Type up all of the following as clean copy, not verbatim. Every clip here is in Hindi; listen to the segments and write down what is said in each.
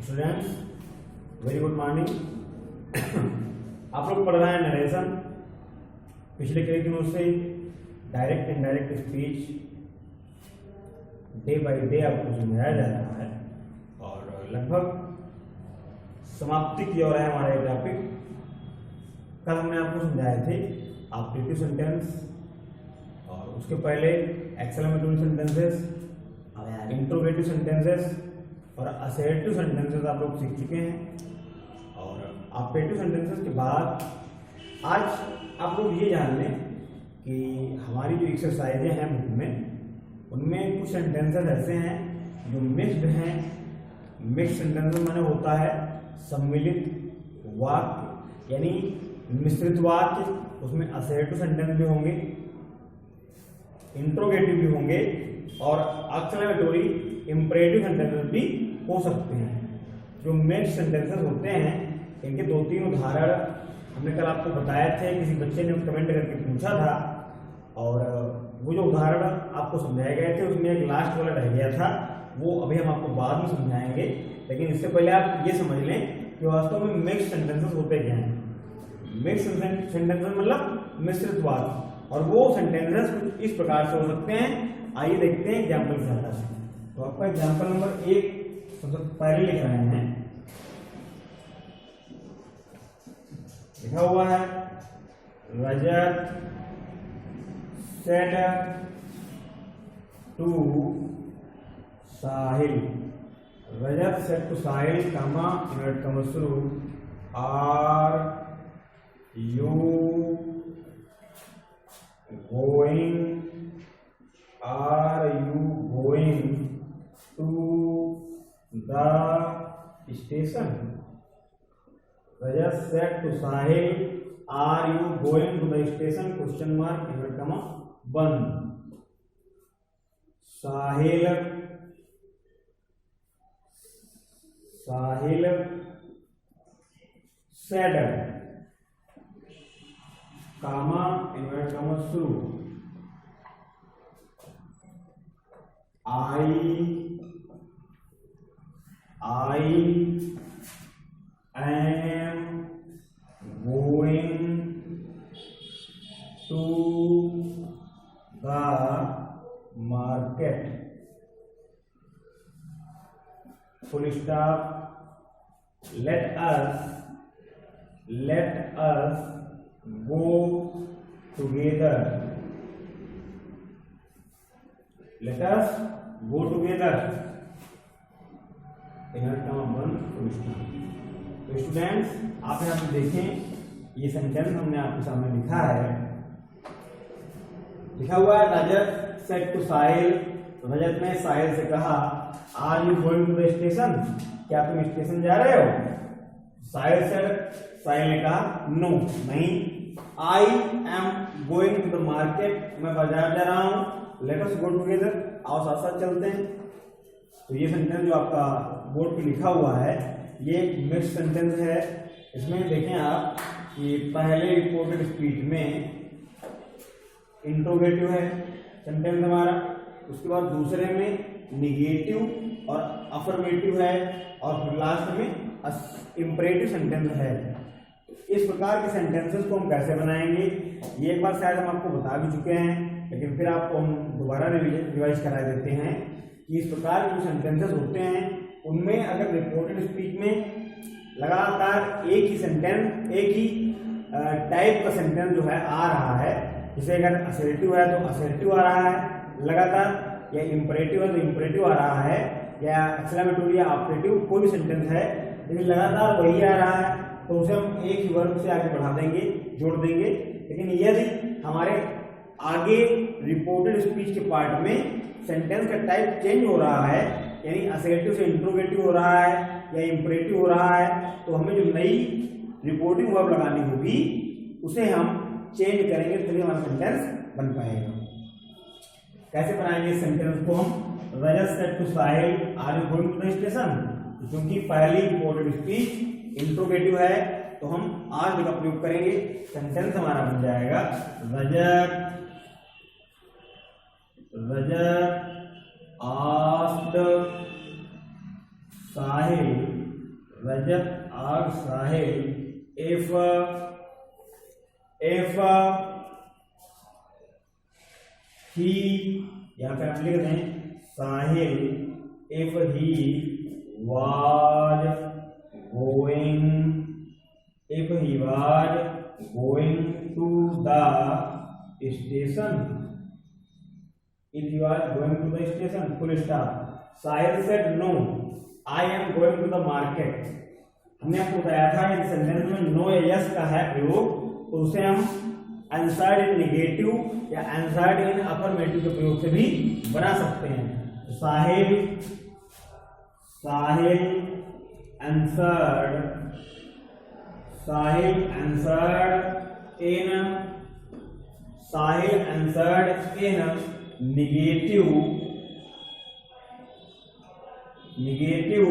Students very good morning. आप लोग पढ़ रहे हैं नरेशन। पिछले कई दिनों से direct indirect speech day by day आपको समझाया जा रहा है और लगभग समाप्ति की ओर है हमारा ये टॉपिक। कल हमने आपको समझाए थे ऑब्जेक्टिव सेंटेंस और उसके पहले एक्सक्लेमेटरी सेंटेंसेस, इंट्रोगेटिव सेंटेंसेस और असर्टिव सेंटेंसेस आप लोग सीख चुके हैं। और ऑब्जेक्टिव सेंटेंसेस के बाद आज आप लोग ये जान लें कि हमारी जो एक्सरसाइजें हैं बुक में उनमें कुछ सेंटेंसेस ऐसे हैं जो मिक्स्ड हैं। मिक्स्ड सेंटेंसेस माने होता है सम्मिलित वाक्य यानी मिश्रित वाक्य, उसमें असर्टिव सेंटेंस भी होंगे, इंट्रोगेटिव भी होंगे और एक्सक्लेमेटरी इंपरेटिव सेंटेंसेस भी हो सकते हैं। जो मिक्स्ड सेंटेंसेस होते हैं इनके दो तीन उदाहरण हमने कल आपको बताए थे, किसी बच्चे ने कमेंट करके पूछा था और वो जो उदाहरण आपको समझाए गए थे उसमें एक लास्ट वाला रह गया था, वो अभी हम आपको बाद में समझाएंगे। लेकिन इससे पहले आप ये समझ लें कि वास्तव में मिक्स्ड सेंटेंसेस होते क्या हैं। मिक्स्ड सेंटेंसेस मतलब मिश्रित वाक्य और वो सेंटेंसेस कुछ इस प्रकार से हो सकते हैं। आइए देखते हैं एग्जाम्पल के सहायता से। तो आपका एग्जाम्पल नंबर 1 सबसे पहले लिख रहे हैं, लिखा हुआ है Rajat said to Sahil. Rajat said to Sahil comma invert comma शुरू are you going to the station. Rajat said to Sahil, "Are you going to the station?" Question mark inverted comma 1. Sahil said, comma inverted comma शुरू I am going to the market. Full stop. Let us go together. Let us go together. Invert comma 1 full stop. तो स्टूडेंट्स आप यहाँ पे देखें ये सेंटेंस हमने आपके सामने लिखा है, लिखा हुआ है रजत सेड टू साहिल। रजत ने साहिल से कहा are you going to the station, क्या तुम स्टेशन जा रहे हो? साहिल ने कहा नो नहीं। I am going to the market, मैं बाजार जा रहा हूं। लेट अस गो टुगेदर, आओ साथ साथ चलते हैं। तो ये सेंटेंस जो आपका बोर्ड पे लिखा हुआ है ये मिक्स्ड सेंटेंस है। इसमें देखें आप कि पहले रिपोर्टेड स्पीच में इंट्रोगेटिव है सेंटेंस हमारा, उसके बाद दूसरे में निगेटिव और अफर्मेटिव है और फिर लास्ट में इंपरेटिव सेंटेंस है। तो इस प्रकार के सेंटेंसेस को हम कैसे बनाएंगे ये एक बार शायद हम आपको बता भी चुके हैं, लेकिन फिर आपको हम दोबारा रिवाइज करा देते हैं कि इस प्रकार के जो सेंटेंसेस होते हैं उनमें अगर रिपोर्टेड स्पीच में लगातार एक ही सेंटेंस, एक ही टाइप का सेंटेंस जो है आ रहा है, जैसे अगर असर्टिव है तो असर्टिव आ रहा है लगातार, या इंपरेटिव है तो इंपरेटिव आ रहा है, या एक्सक्लेमेटरी या ऑपरेटिव कोई भी सेंटेंस है लेकिन लगातार वही आ रहा है, तो उसे हम एक ही वर्ब से आगे बढ़ा देंगे, जोड़ देंगे। लेकिन यदि हमारे आगे रिपोर्टेड स्पीच के पार्ट में सेंटेंस का टाइप चेंज हो रहा है, यानी असर्टिव से इंट्रोगेटिव हो रहा है या इंपरेटिव हो रहा है, तो हमें जो नई रिपोर्टिंग वर्ब लगानी होगी उसे हम चेंज करेंगे, तभी हमारा सेंटेंस बन पाएगा। कैसे बनाएंगे इस सेंटेंस को हम? Rajat said to Sahil are you going to the station, क्योंकि पहली रिपोर्टेड स्पीच इंट्रोगेटिव है तो हम आर का प्रयोग करेंगे। सेंटेंस हमारा बन जाएगा रजत asked Sahil Rajat asked Sahil if he, यहाँ पे हम लिख रहे हैं साहिल, if he was going to the station, if he was going to the station, full stop. Sahil said no, I am going to the market. हमने आपको बताया था इस सेंटेंस में नो या यस का है प्रयोग, तो उसे हम आंसर्ड इन नेगेटिव या आंसर्ड इन अफर्मेटिव के प्रयोग से भी बना सकते हैं। तो Sahil answered in negative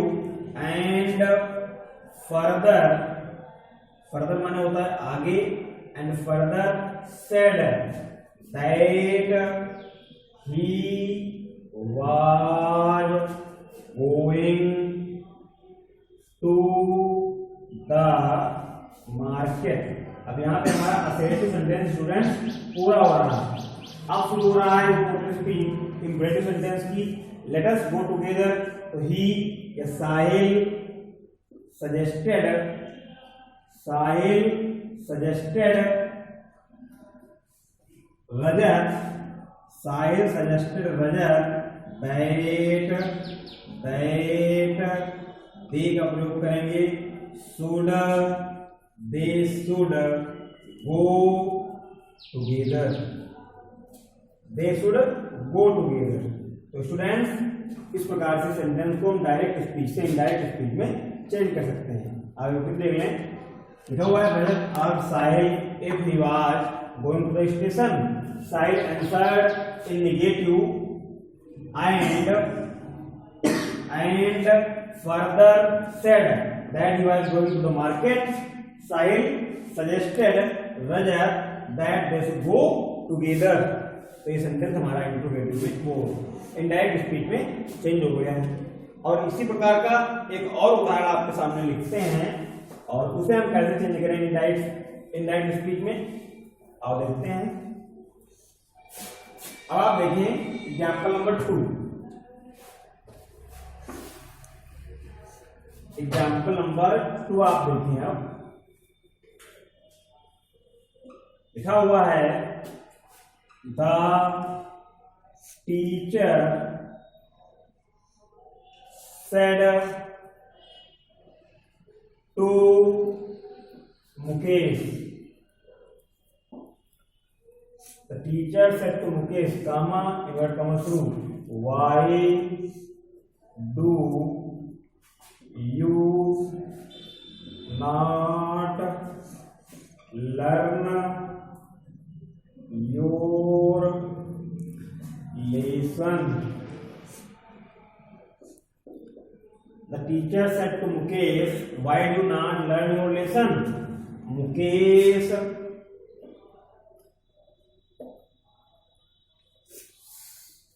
and further माने होता है आगे, and further said that he was going to the market. अब यहाँ पे हमारा असर्टिव सेंटेंस स्टूडेंट पूरा हो रहा है। अब शुरू हो रहा है इंपरेटिव सेंटेंस की। Let us go together. तो ही या सजेस्टेड रजत दैट दे का प्रयोग करेंगे दे शुड गो टुगेदर। तो स्टूडेंट्स इस प्रकार से सेंटेंस को हम डायरेक्ट स्पीच से इनडायरेक्ट स्पीच में चेंज कर सकते हैं। आगे फिर देख लें, लिखा हुआ है Rajat asked Sahil if he was going to the station. Sahil answered in negative and further said that he was going to the market. Sahil suggested Rajat that they should go together. तो ये सेंटेंस हमारा इंट्रोगेटिव में वो इनडायरेक्ट स्पीच में चेंज हो गया है। और इसी प्रकार का एक और उदाहरण आपके सामने लिखते हैं और उसे हम कैसे चेंज करेंगे इनडायरेक्ट स्पीच में, आओ देखते हैं। अब आप देखिए एग्जाम्पल नंबर 2। एग्जाम्पल नंबर 2 आप देखिए। अब लिखा हुआ है the teacher said to Mukesh. The teacher said to Mukesh comma invert comma through why do you not learn your lesson? The teacher said to Mukesh, why do you not learn your lesson? Mukesh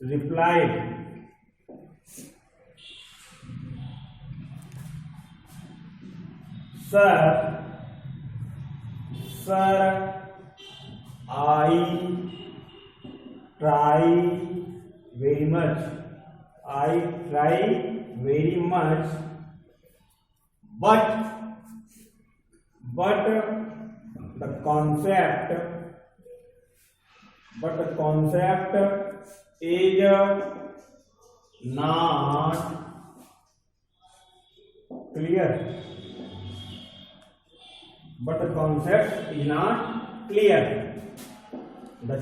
replied, Sir, I try very much. But the concept is not clear. But the concept is not clear. The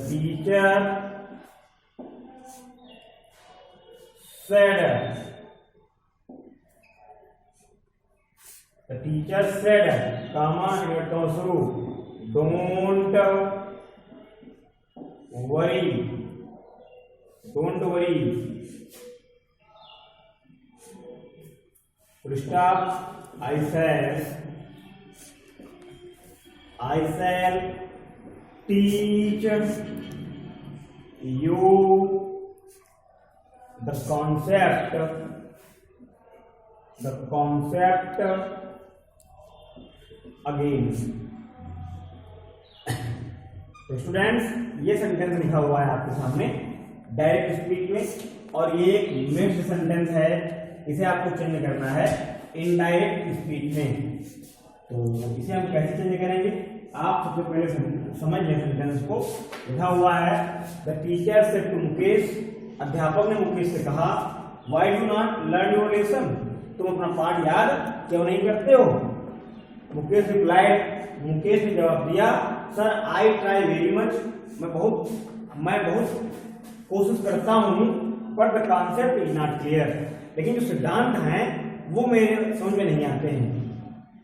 teacher said, comma, inverted comma through, don't worry. Full stop. I shall teach you the concept again. तो स्टूडेंट्स, ये सेंटेंस लिखा हुआ है आपके सामने डायरेक्ट स्पीच में, और ये एक मिक्स्ड सेंटेंस है, इसे आपको चेंज करना है इनडायरेक्ट स्पीच में। तो इसे हम कैसे चेंज करेंगे, आप सबसे पहले समझ लें सेंटेंस को। लिखा हुआ है the teacher said to Mukesh, अध्यापक ने मुकेश से कहा, why do not learn your lesson, तुम अपना पाठ याद क्यों नहीं करते हो। मुकेश रिप्लाइड, मुकेश ने जवाब दिया, sir I try very much, मैं बहुत कोशिश करता हूँ, but the concept is not clear, लेकिन जो सिद्धांत हैं वो मेरे समझ में नहीं आते हैं।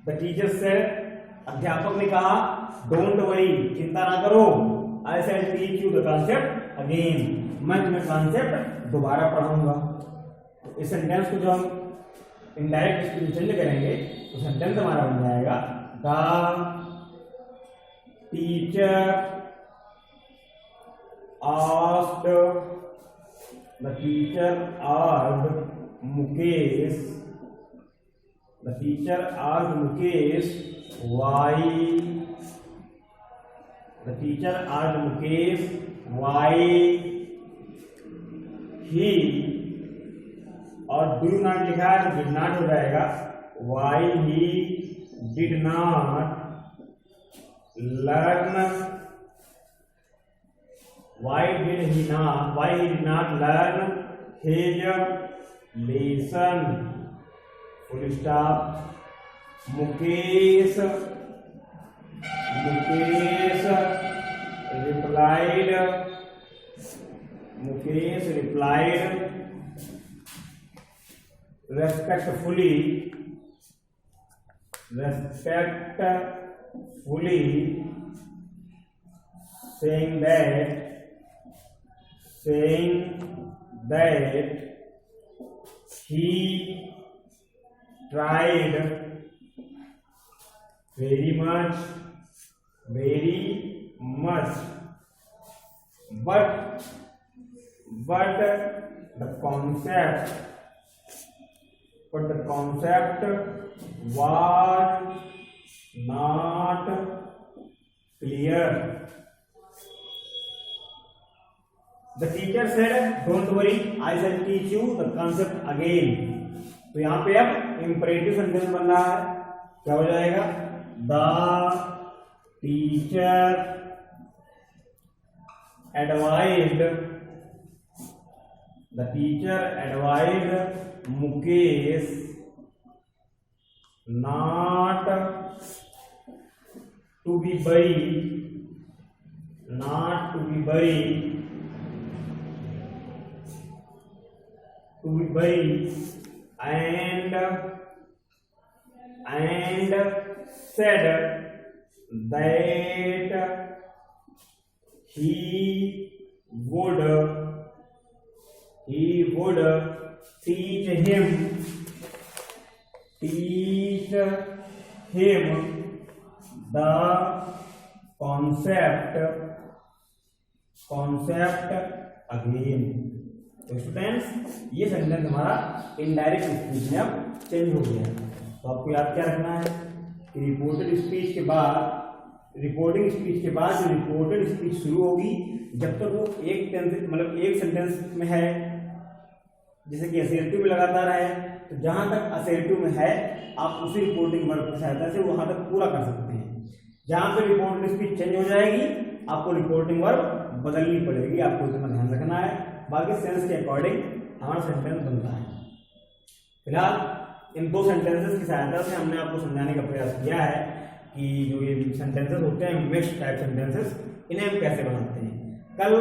द टीचर सेड, अध्यापक ने कहा, डोंट वरी, चिंता ना करो, I shall teach you the concept again, मैं तुम्हें कॉन्सेप्ट दोबारा पढ़ाऊंगा। तो इस सेंटेंस को जो हम इनडायरेक्ट स्पीच चेंज करेंगे तो सेंटेंस हमारा बन जाएगा the teacher asked, the teacher asked Mukesh, the teacher asked Mukesh why, the teacher asked Mukesh why he, और डू नॉट लिखा है तो डिड नॉट हो जाएगा, why he did not learn, why did not learn his lesson, full stop. Mukesh replied respectfully, saying that he tried very much, but the concept was not clear. The teacher said, "Don't worry, I shall teach you the concept again." तो यहाँ पे अब इम्परेटिव सेंटेंस बन रहा है, क्या हो जाएगा, the teacher advised Mukesh not to be buried and said that he would teach him the concept again. तो स्टूडेंट्स, ये सेंटेंस हमारा इनडायरेक्ट स्पीच में अब चेंज हो गया। तो आपको याद क्या रखना है कि रिपोर्टेड स्पीच के बाद जो रिपोर्टेड स्पीच शुरू होगी, जब तक वो एक सेंटेंस में है, जैसे कि असर्टिव में लगातार है, तो जहां तक असर्टिव में है आप उसी रिपोर्टिंग वर्ब की सहायता से वहां तक पूरा कर सकते हैं। जहां पे रिपोर्टेड स्पीच चेंज हो जाएगी आपको रिपोर्टिंग वर्ब बदलनी पड़ेगी, आपको इतना ध्यान रखना है। बाकी सेंस के अकॉर्डिंग हमारा सेंटेंस बनता है। फिलहाल इन दो सेंटेंसेस की सहायता से हमने आपको समझाने का प्रयास किया है कि जो ये सेंटेंसेस होते हैं मिक्स्ड टाइप सेंटेंसेस, इन्हें हम कैसे बनाते हैं। कल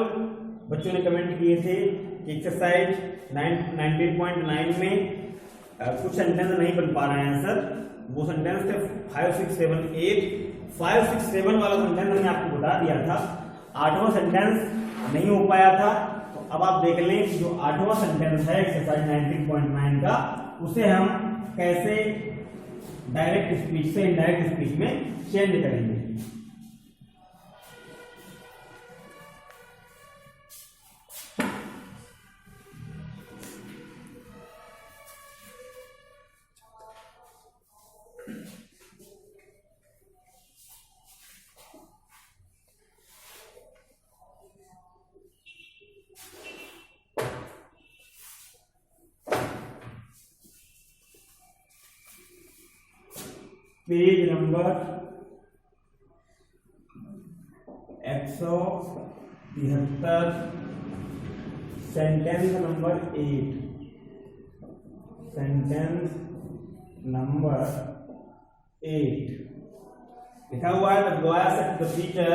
बच्चों ने कमेंट किए थे कि एक्सरसाइज 19.9 में कुछ सेंटेंस नहीं बन पा रहे हैं सर। वो सेंटेंस थे 5, 6, 7, 8। 5, 6, 7 वाला सेंटेंस मैंने आपको बता दिया था, 8वां सेंटेंस नहीं हो पाया था। तो अब आप देख लें कि जो 8वां सेंटेंस है एक्सरसाइज 19.9 का, उसे हम कैसे डायरेक्ट स्पीच से इनडायरेक्ट स्पीच में चेंज करेंगे। Page number 173, sentence number 8, sentence number 8 लिखा हुआ है, the boy said to the teacher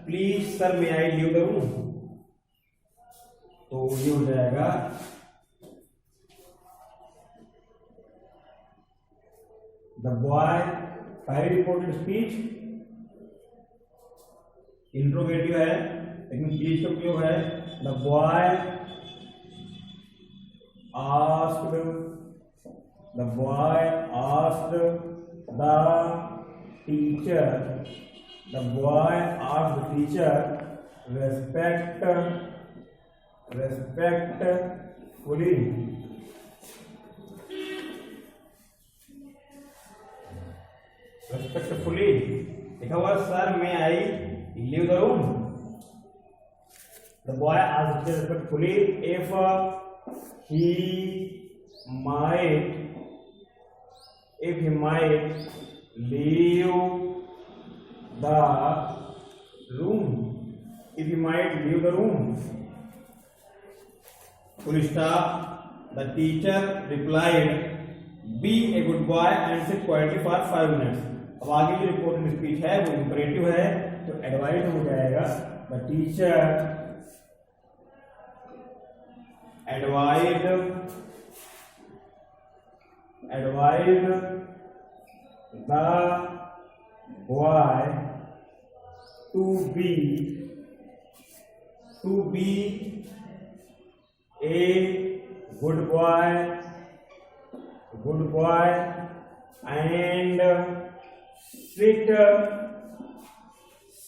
please sir may I leave the room. तो ये हो जाएगा द बॉय, पहली रिपोर्टेड स्पीच इंट्रोगेटिव है लेकिन प्लीज का उपयोग है। The boy asked, the boy asked the teacher, the boy asked the teacher respectfully, respectfully लिखा हुआ sir may I leave the room. The boy asked respectfully if he might leave the room, if he might leave the room। Full stop. The teacher replied, "Be a good boy and sit quietly for 5 minutes." अब आगे जो रिपोर्टेड स्पीच है वो इंपरेटिव है तो एडवाइज हो जाएगा the teacher advised the boy to be a good boy and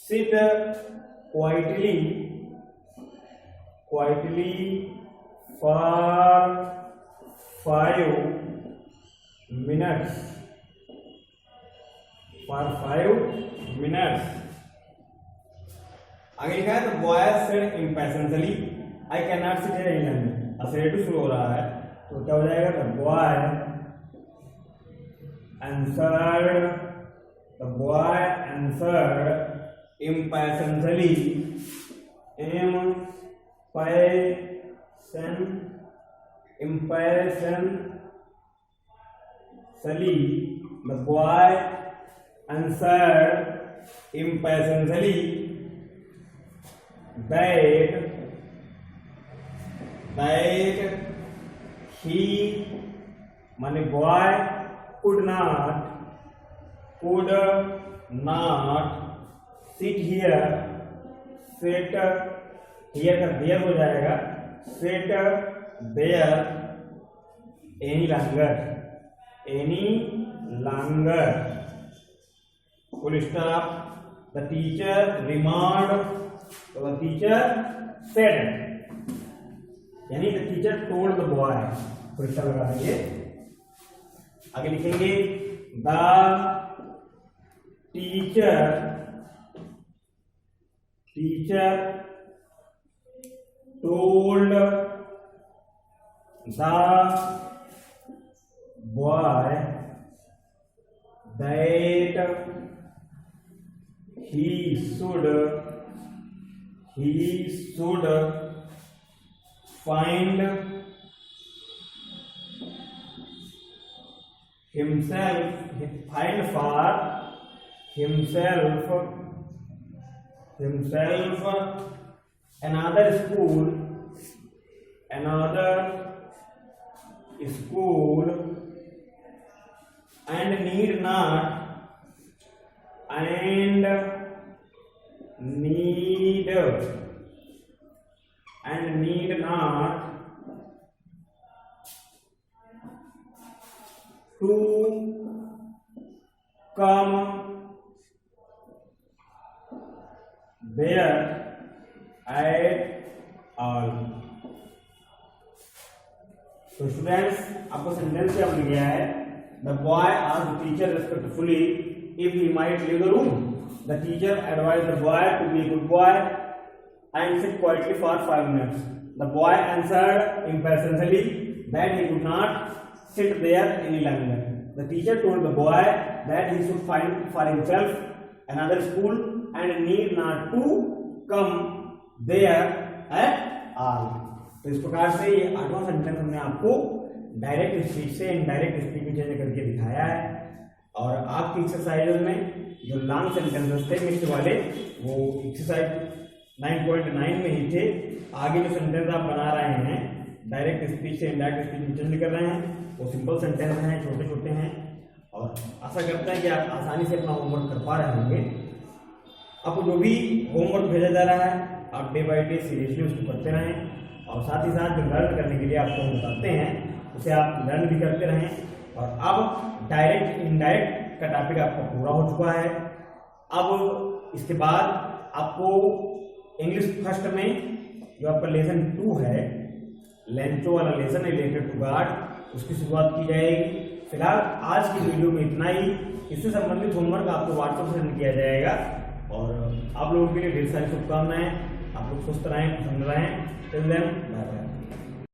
sit quietly for 5 minutes. आगे लिखा है the boy said impatiently I can not sit here any longer. असेड शुरू हो रहा है तो क्या हो जाएगा the boy answered impatiently, the boy answered impatiently that he, माने boy could not sit here, here का there हो जाएगा, sit there any longer, full stop. The teacher remarked, so the teacher said, यानी the teacher told the boy, full stop लगा देंगे। आगे लिखेंगे the teacher told the boy that he should find himself another school and need not to come there at all। तो स्टूडेंट्स आपको सेंटेंस क्या मिल गया है, the boy asked the teacher respectfully if he might leave the room, the teacher advised the boy to be good boy and sit quietly for 5 minutes। The boy answered impatiently that he could not sit there any longer। The teacher told the boy that he should find for himself another school and need not to come there at all। तो इस प्रकार से ये 8वां सेंटेंस हमने आपको डायरेक्ट स्पीच से इनडायरेक्ट स्पीच में चेंज करके दिखाया है। और आपकी एक्सरसाइज में जो लॉन्ग सेंटेंसेस थे मिक्स वाले वो एक्सरसाइज 9.9 में ही थे। आगे जो सेंटेंस आप बना रहे हैं डायरेक्ट स्पीच से इनडायरेक्ट स्पीच में चेंज कर रहे हैं वो सिंपल सेंटेंस हैं, छोटे छोटे हैं। और आशा करते हैं कि आप आसानी से अपना होमवर्क कर पा रहे होंगे। आपको जो भी होमवर्क भेजा जा रहा है आप डे बाय डे सीरियसली उसको करते रहें और साथ ही साथ जो लर्न करने के लिए आपको हम बताते हैं उसे आप लर्न भी करते रहें। और अब डायरेक्ट इनडायरेक्ट का टॉपिक आपका पूरा हो चुका है। अब इसके बाद आपको इंग्लिश फर्स्ट में जो आपका लेसन 2 है, लेंचो वाला लेसन है रिलेटेड टू गार्ड, उसकी शुरुआत की जाएगी। फिलहाल आज की वीडियो में इतना ही। इससे संबंधित होमवर्क आपको व्हाट्सएप सेंड किया जाएगा और आप लोगों के लिए ढेर सारी शुभकामनाएं। आप लोग स्वस्थ रहें, प्रसन्न रहें। Till then bye bye.